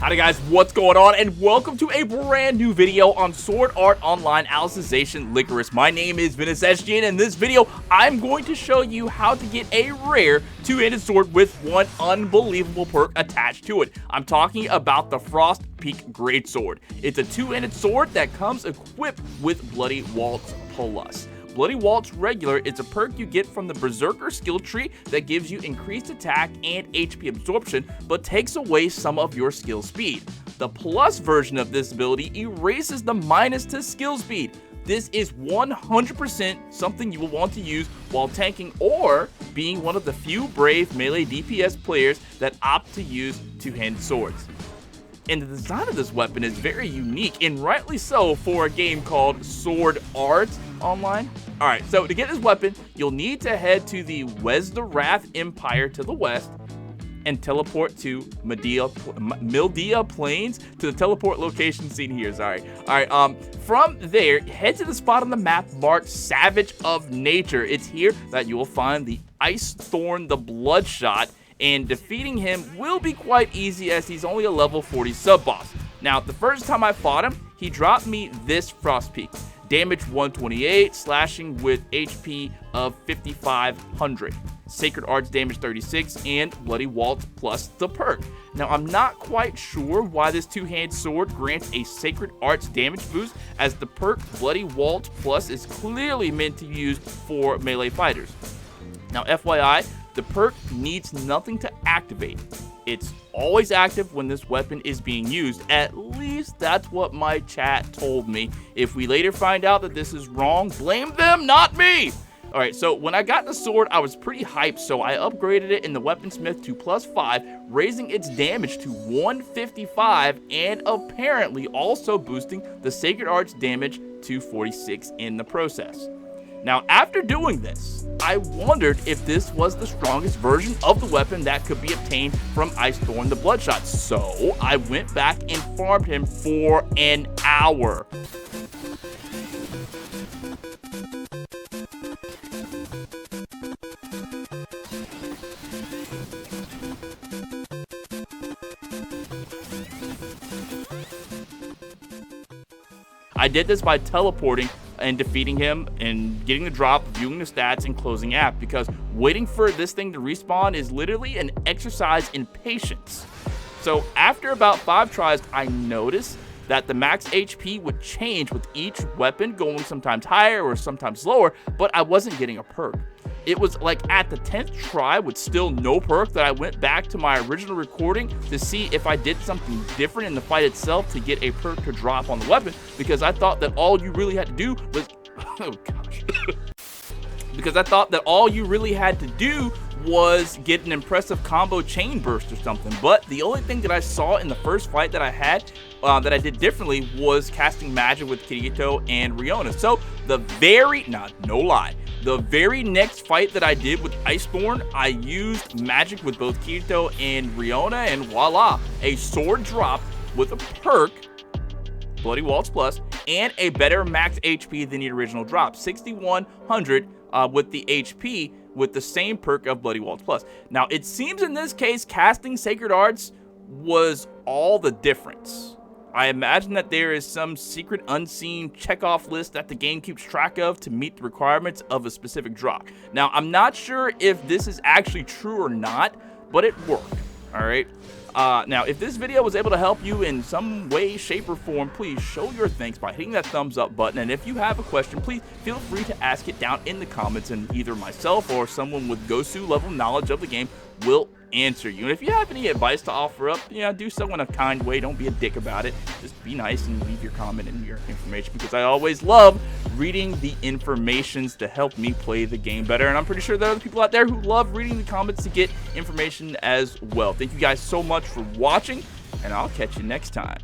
Howdy guys, what's going on, and welcome to a brand new video on Sword Art Online Alicization Lycoris. My name is Ventus, and in this video, I'm going to show you how to get a rare two-handed sword with one unbelievable perk attached to it. I'm talking about the FROSTPEAK Greatsword. It's a two-handed sword that comes equipped with Bloody Waltz Plus. Bloody Waltz Regular is a perk you get from the Berserker skill tree that gives you increased attack and HP absorption, but takes away some of your skill speed. The plus version of this ability erases the minus to skill speed. This is 100% something you will want to use while tanking or being one of the few brave melee DPS players that opt to use two-handed swords. And the design of this weapon is very unique, and rightly so for a game called Sword Art Online. Alright, so to get this weapon, you'll need to head to the Wrath Empire to the west and teleport to Mildea Plains to the teleport location seen here. From there, head to the spot on the map marked Savage of Nature. It's here that you will find the Ice Thorn the Bloodshot, and defeating him will be quite easy as he's only a level 40 sub-boss. Now, the first time I fought him, he dropped me this FROSTPEAK. Damage 128, slashing with HP of 5500. Sacred Arts damage 36, and Bloody Waltz plus the perk. Now, I'm not quite sure why this two-handed sword grants a Sacred Arts damage boost, as the perk Bloody Waltz plus is clearly meant to use for melee fighters. Now, FYI, the perk needs nothing to activate. It's always active when this weapon is being used. At least that's what my chat told me. If we later find out that this is wrong, blame them, not me! Alright, so when I got the sword, I was pretty hyped, so I upgraded it in the weaponsmith to +5, raising its damage to 155, and apparently also boosting the Sacred Arts damage to 46 in the process. Now, after doing this, I wondered if this was the strongest version of the weapon that could be obtained from Ice Thorn the Bloodshot, so I went back and farmed him for an hour. I did this by teleporting and defeating him and getting the drop, viewing the stats, and closing app, because waiting for this thing to respawn is literally an exercise in patience. So after about 5 tries, I noticed that the max HP would change with each weapon, going sometimes higher or sometimes lower, but I wasn't getting a perk. It was like at the 10th try with still no perk that I went back to my original recording to see if I did something different in the fight itself to get a perk to drop on the weapon, because I thought that all you really had to do was get an impressive combo chain burst or something. But the only thing that I saw in the first fight that I had that I did differently was casting magic with Kirito and Riona. So the very next fight that I did with Iceborne, I used magic with both Kirito and Riona, and voila, a sword drop with a perk, Bloody Waltz Plus, and a better max HP than the original drop, 6100 with the HP, with the same perk of Bloody Waltz Plus. Now, it seems in this case, casting Sacred Arts was all the difference. I imagine that there is some secret unseen checkoff list that the game keeps track of to meet the requirements of a specific drop. Now, I'm not sure if this is actually true or not, but it worked, alright? Now, if this video was able to help you in some way, shape, or form, please show your thanks by hitting that thumbs up button. And if you have a question, please feel free to ask it down in the comments, and either myself or someone with Gosu level knowledge of the game will answer you. And if you have any advice to offer up, do so in a kind way. Don't be a dick about it. Just be nice and leave your comment and your information, because I always love reading the informations to help me play the game better. And I'm pretty sure there are other people out there who love reading the comments to get information as well. Thank you guys so much for watching, and I'll catch you next time.